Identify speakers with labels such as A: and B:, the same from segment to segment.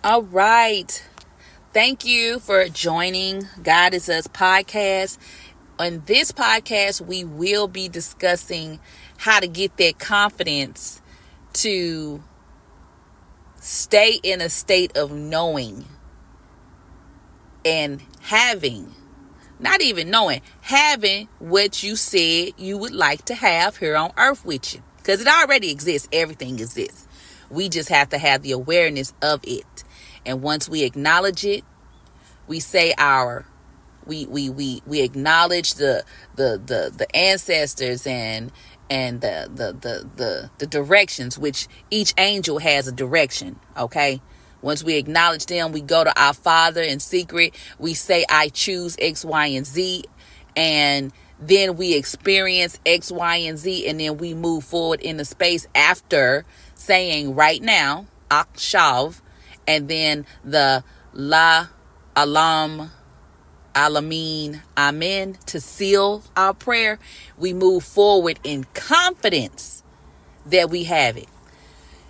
A: All right. Thank you for joining God is Us podcast. On this podcast, we will be discussing how to get that confidence to stay in a state of knowing and having, not even knowing, having what you said you would like to have here on earth with you. Because it already exists. Everything exists. We just have to have the awareness of it. And once we acknowledge it, we say we acknowledge the ancestors and the directions, which each angel has a direction. Okay. Once we acknowledge them, we go to our Father in secret. We say, I choose X, Y, and Z. And then we experience X, Y, and Z. And then we move forward in the space after saying right now, Akshav, and then the La Alam Alameen Amen to seal our prayer. We move forward in confidence that we have it.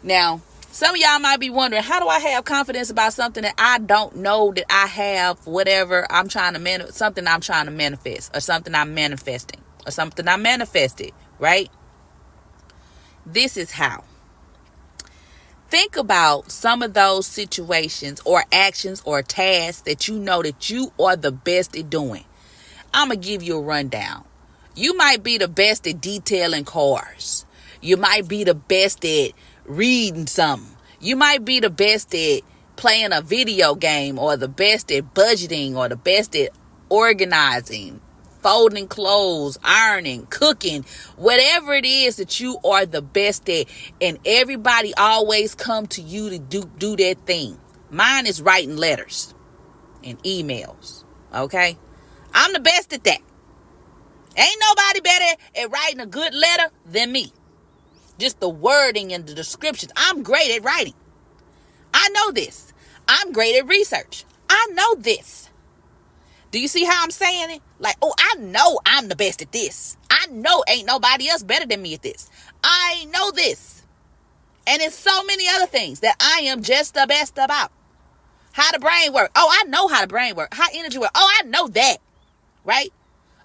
A: Now, some of y'all might be wondering, how do I have confidence about something that I don't know that I have, whatever I'm trying to something I'm trying to manifest, or something I'm manifesting, or something I manifested, right? This is how. Think about some of those situations or actions or tasks that you know that you are the best at doing. I'm going to give you a rundown. You might be the best at detailing cars. You might be the best at reading something. You might be the best at playing a video game, or the best at budgeting, or the best at organizing, folding clothes, ironing, cooking, whatever it is that you are the best at. And everybody always come to you to do that thing. Mine is writing letters and emails. Okay. I'm the best at that. Ain't nobody better at writing a good letter than me. Just the wording and the descriptions. I'm great at writing. I know this. I'm great at research. I know this. Do you see how I'm saying it? Like, oh, I know I'm the best at this. I know ain't nobody else better than me at this. I know this. And it's so many other things that I am just the best about. How the brain work. Oh, I know how the brain work. How energy work. Oh, I know that. Right?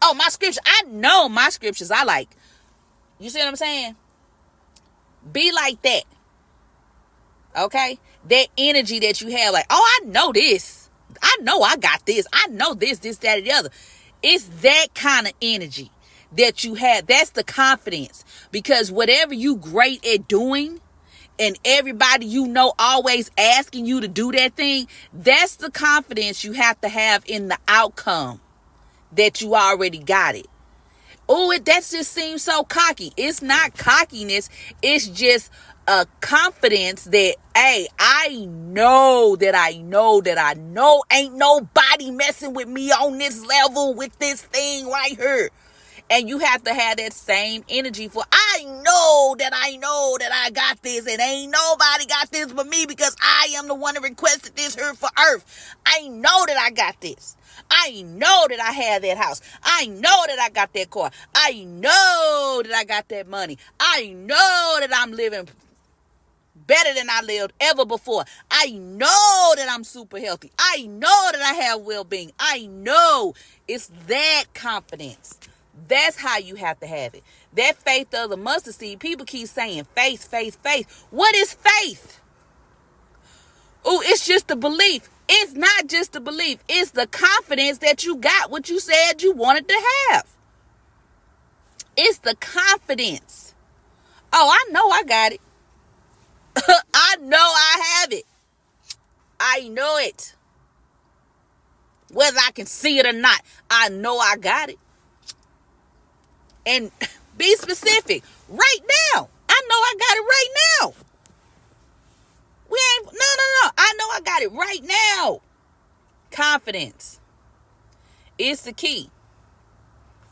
A: Oh, my scripture. I know my scriptures I like. You see what I'm saying? Be like that. Okay? That energy that you have, like, oh, I know this. I know I got this. I know this, that, and the other. It's that kind of energy that you have. That's the confidence. Because whatever you great at doing, and everybody you know always asking you to do that thing, that's the confidence you have to have in the outcome that you already got it. Oh, that just seems so cocky. It's not cockiness. It's just a confidence that, hey, I know ain't nobody messing with me on this level with this thing right here. And you have to have that same energy for, I know that I got this, and ain't nobody got this but me, because I am the one that requested this here for earth. I know that I got this. I know that I have that house. I know that I got that car. I know that I got that money. I know that I'm living better than I lived ever before. I know that I'm super healthy. I know that I have well-being. I know. It's that confidence. That's how you have to have it. That faith of the mustard seed. People keep saying faith, faith, faith. What is faith? Oh, it's just a belief. It's not just a belief. It's the confidence that you got what you said you wanted to have. It's the confidence. Oh, I know I got it. I know I have it. I know it. Whether I can see it or not, I know I got it. And be specific. Right now. I know I got it right now. No. I know I got it right now. Confidence. It's the key.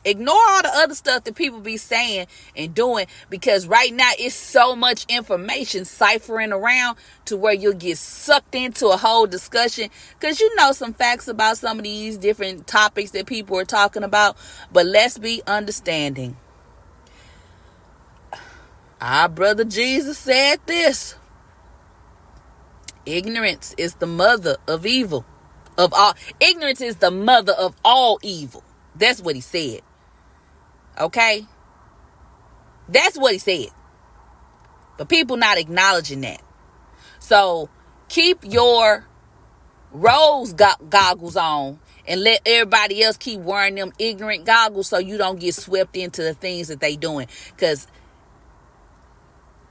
A: Ignore all the other stuff that people be saying and doing, because right now it's so much information ciphering around to where you'll get sucked into a whole discussion, because you know some facts about some of these different topics that people are talking about. But let's be understanding. Our brother Jesus said this. Ignorance is the mother of evil. Of all ignorance is the mother of all evil. That's what he said. Okay? That's what he said. But people not acknowledging that. So keep your rose goggles on and let everybody else keep wearing them ignorant goggles so you don't get swept into the things that they doing. Because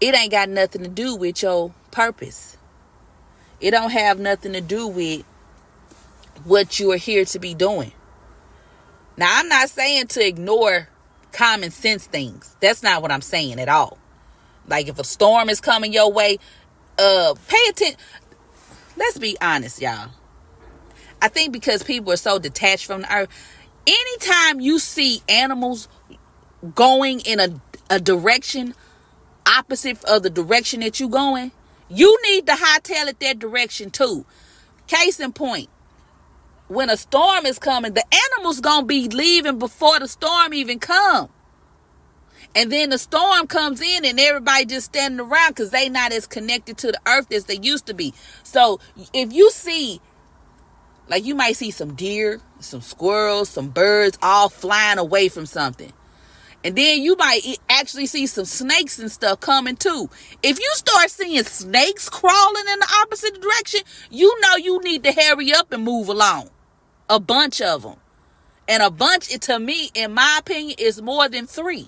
A: it ain't got nothing to do with your purpose. It don't have nothing to do with what you are here to be doing. Now, I'm not saying to ignore common sense things. That's not what I'm saying at all. Like if a storm is coming your way, pay attention. Let's be honest, y'all. I think because people are so detached from the earth, anytime you see animals going in a direction opposite of the direction that you going, you need to hightail it that direction too. Case in point, when a storm is coming, the animals gonna be leaving before the storm even come. And then the storm comes in and everybody just standing around because they not as connected to the earth as they used to be. So if you see, like you might see some deer, some squirrels, some birds all flying away from something. And then you might actually see some snakes and stuff coming too. If you start seeing snakes crawling in the opposite direction, you know you need to hurry up and move along. A bunch of them. And a bunch, to me, in my opinion, is more than 3.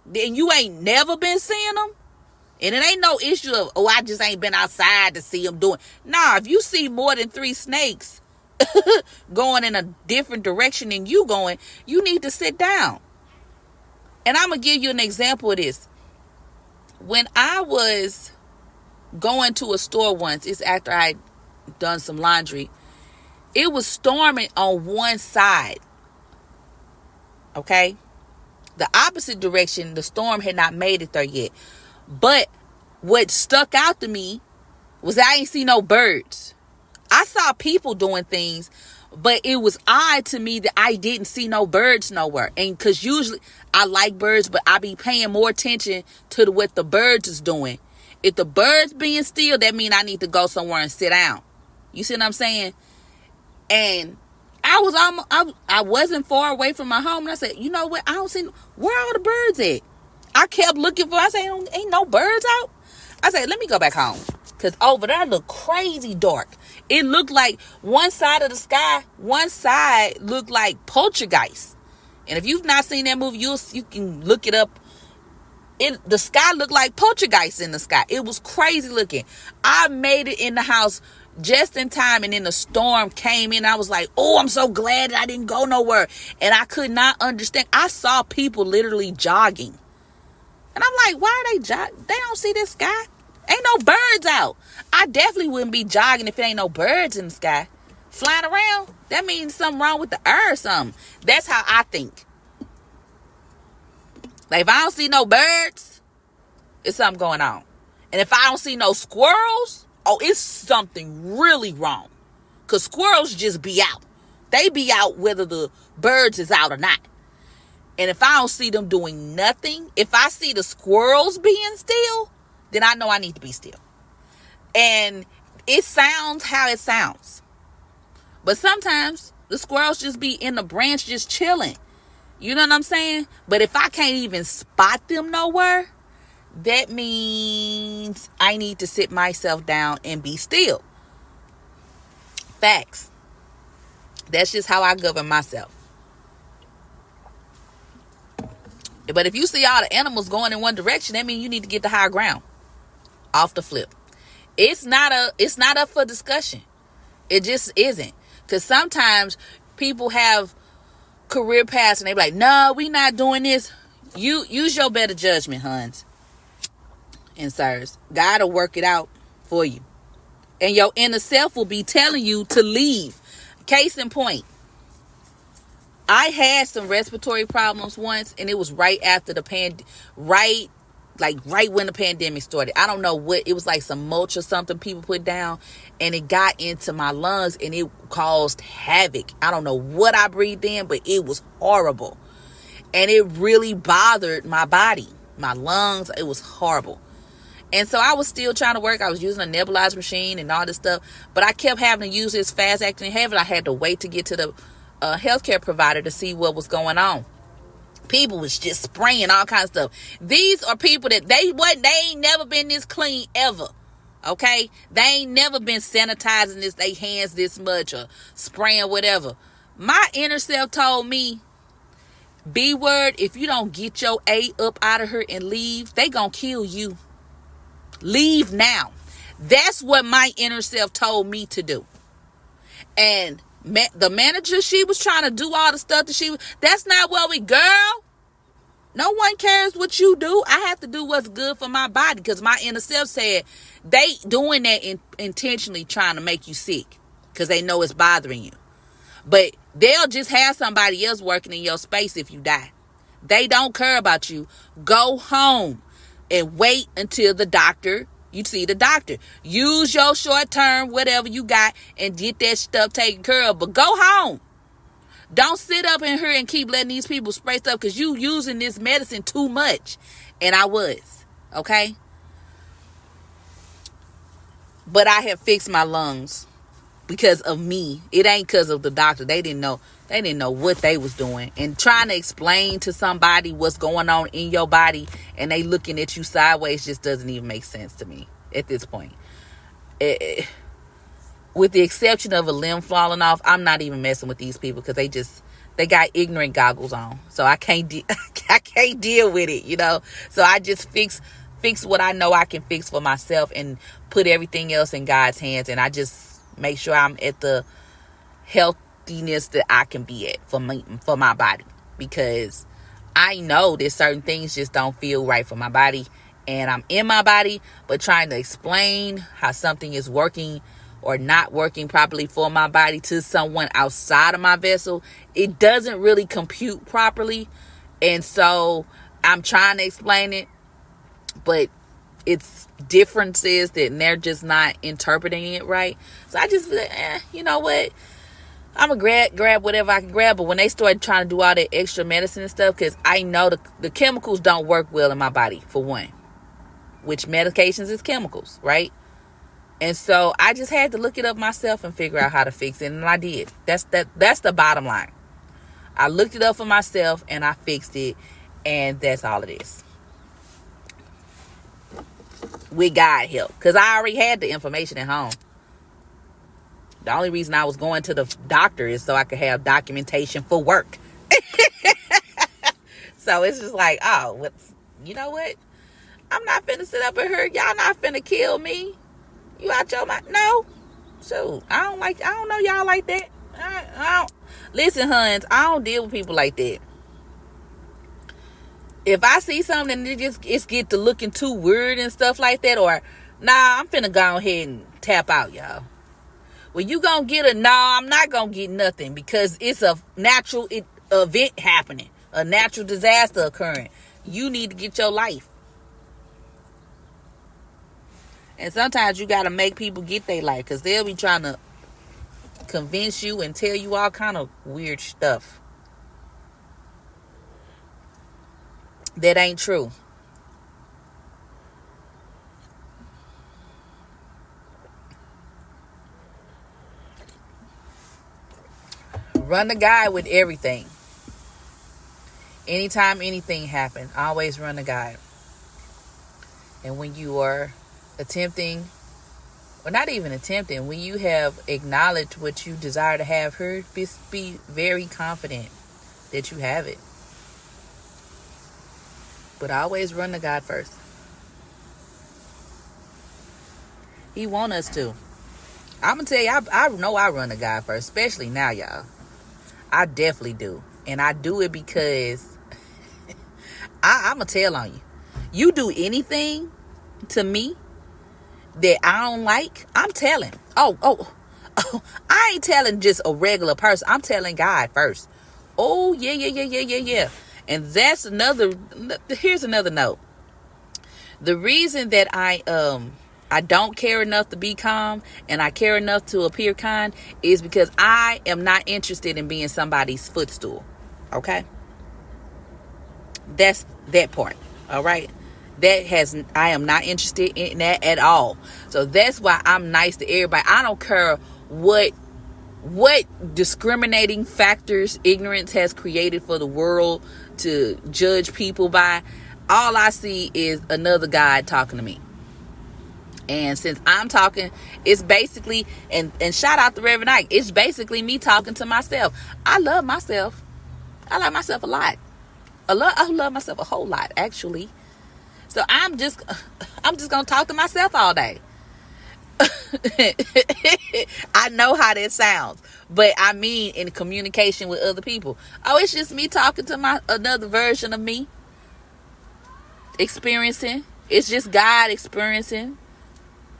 A: Then you ain't never been seeing them. And it ain't no issue of, oh, I just ain't been outside to see them doing. Nah, if you see more than 3 snakes going in a different direction than you going, you need to sit down. And I'm going to give you an example of this. When I was going to a store once, it's after I'd done some laundry, it was storming on one side. Okay? The opposite direction, the storm had not made it there yet. But what stuck out to me was I ain't see no birds. I saw people doing things, but it was odd to me that I didn't see no birds nowhere. And because usually I like birds, but I be paying more attention to what the birds is doing. If the birds being still, that means I need to go somewhere and sit down. You see what I'm saying? And I wasn't far away from my home, and I said, you know what? I don't see where all the birds at. I kept looking for. I said, ain't no birds out. I said, let me go back home, cause over there looked crazy dark. It looked like one side of the sky, one side looked like Poltergeist. And if you've not seen that movie, you can look it up. The sky looked like Poltergeist in the sky. It was crazy looking. I made it in the house just in time, and then the storm came in. I was like, oh, I'm so glad that I didn't go nowhere. And I could not understand. I saw people literally jogging. And I'm like, why are they jogging? They don't see this sky. Ain't no birds out. I definitely wouldn't be jogging if there ain't no birds in the sky flying around. That means something wrong with the air or something. That's how I think. Like if I don't see no birds, it's something going on. And if I don't see no squirrels, oh, it's something really wrong. Because squirrels just be out. They be out whether the birds is out or not. And if I don't see them doing nothing, if I see the squirrels being still, then I know I need to be still. And it sounds how it sounds. But sometimes the squirrels just be in the branch just chilling. You know what I'm saying? But if I can't even spot them nowhere, that means I need to sit myself down and be still. Facts. That's just how I govern myself. But if you see all the animals going in one direction, that means you need to get to higher ground. Off the flip. It's not up for discussion. It just isn't. Because sometimes people have career paths and they be like, no, we not doing this. You use your better judgment, Huns and sirs. God will work it out for you. And your inner self will be telling you to leave. Case in point, I had some respiratory problems once, and it was right after the right when the pandemic started. I don't know what, it was like some mulch or something people put down, and it got into my lungs, and it caused havoc. I don't know what I breathed in, but it was horrible. And it really bothered my body, my lungs. It was horrible. And so I was still trying to work. I was using a nebulizer machine and all this stuff. But I kept having to use this fast acting inhaler. I had to wait to get to the healthcare provider to see what was going on. People was just spraying all kinds of stuff. These are people that they ain't never been this clean ever. Okay? They ain't never been sanitizing their hands this much or spraying whatever. My inner self told me, B word, if you don't get your A up out of her and leave, they gonna kill you. Leave now. That's what my inner self told me to do. And the manager, she was trying to do all the stuff that that's not what we, girl. No one cares what you do. I have to do what's good for my body, because my inner self said they doing that intentionally trying to make you sick because they know it's bothering you. But they'll just have somebody else working in your space if you die. They don't care about you. Go home and wait until you see the doctor. Use your short term, whatever you got, and get that stuff taken care of. But go home. Don't sit up in here and keep letting these people spray stuff, because you using this medicine too much. And I was. Okay? But I have fixed my lungs because of me. It ain't because of the doctor. They didn't know what they was doing. And trying to explain to somebody what's going on in your body and they looking at you sideways just doesn't even make sense to me at this point. With the exception of a limb falling off, I'm not even messing with these people, because they got ignorant goggles on. So I can't deal with it, you know. So I just fix what I know I can fix for myself and put everything else in God's hands. And I just make sure I'm at the healthiness that I can be at for my body, because I know that certain things just don't feel right for my body, and I'm in my body, but trying to explain how something is working or not working properly for my body to someone outside of my vessel, it doesn't really compute properly. And so I'm trying to explain it, but it's differences that they're just not interpreting it right. So I just you know what, I'm gonna grab whatever I can grab. But when they started trying to do all that extra medicine and stuff, because I know the chemicals don't work well in my body, for one, which medications is chemicals, right? And so I just had to look it up myself and figure out how to fix it, and I did. That's the bottom line. I looked it up for myself and I fixed it, and that's all it is. With God help, because I already had the information at home. The only reason I was going to the doctor is so I could have documentation for work. So it's just like, oh, you know what? I'm not finna sit up in here. Y'all not finna kill me. You out your mind? No. So I don't know y'all like that. I don't. Listen, Huns, I don't deal with people like that. If I see something and it's get to looking too weird and stuff like that, or I'm finna go ahead and tap out, y'all. Well, you gonna get I'm not gonna get nothing, because it's a natural event happening, a natural disaster occurring. You need to get your life. And sometimes you gotta make people get their life, because they'll be trying to convince you and tell you all kind of weird stuff that ain't true. Run the guide with everything. Anytime anything happens, always run the guide. And when you are attempting, or not even attempting, when you have acknowledged what you desire to have heard, be very confident that you have it. But always run to God first. He want us to. I'm going to tell you, I know I run to God first, especially now, y'all. I definitely do. And I do it because I'm going to tell on you. You do anything to me that I don't like, I'm telling. Oh, I ain't telling just a regular person. I'm telling God first. Oh, yeah. And that's here's another note. The reason that I don't care enough to be calm and I care enough to appear kind is because I am not interested in being somebody's footstool. Okay? That's that part. All right? I am not interested in that at all. So that's why I'm nice to everybody. I don't care what discriminating factors ignorance has created for the world to judge people by. All I see is another God talking to me. And since I'm talking, it's basically, and shout out to Reverend Ike, it's basically me talking to myself. I love myself. I like myself a lot. I love myself a whole lot, actually. So I'm just gonna talk to myself all day. I know how that sounds, but I mean in communication with other people. Oh, it's just me talking to another version of me, experiencing. It's just God experiencing,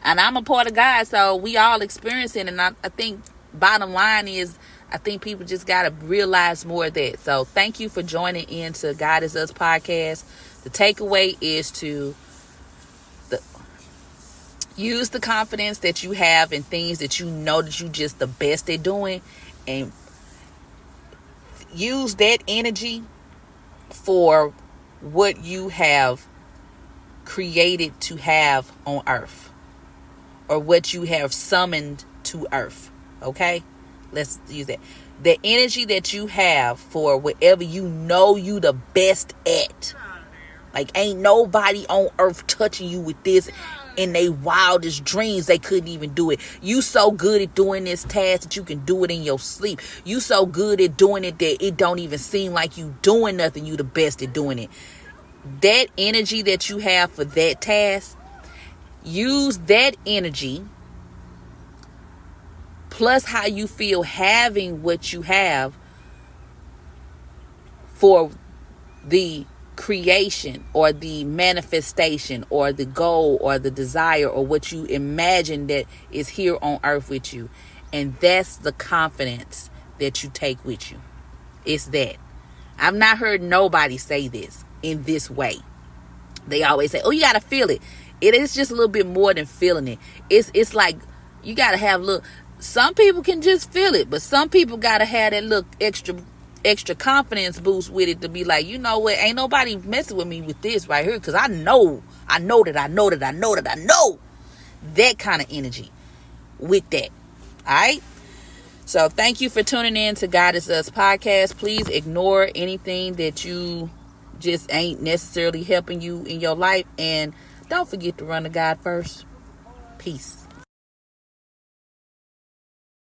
A: and I'm a part of God, so we all experiencing. And I think bottom line is, I think people just got to realize more of that. So thank you for joining in to God Is Us podcast. The takeaway is to use the confidence that you have in things that you know that you just the best at doing, and use that energy for what you have created to have on earth, or what you have summoned to earth. Okay? Let's use that. The energy that you have for whatever you know you the best at. Like, ain't nobody on earth touching you with this. In their wildest dreams, they couldn't even do it. You so good at doing this task that you can do it in your sleep. You so good at doing it that it don't even seem like you doing nothing. You the best at doing it. That energy that you have for that task, use that energy plus how you feel having what you have for the creation or the manifestation or the goal or the desire or what you imagine that is here on earth with you. And that's the confidence that you take with you. It's that. I've not heard nobody say this in this way. They always say, oh, you got to feel it. It is just a little bit more than feeling it. It's like you got to have some people can just feel it, but some people got to have that little extra confidence boost with it to be like, you know what, ain't nobody messing with me with this right here, because I know that kind of energy with that. All right, so thank you for tuning in to God Is Us podcast. Please ignore anything that you just ain't necessarily helping you in your life, and don't forget to run to God first. Peace.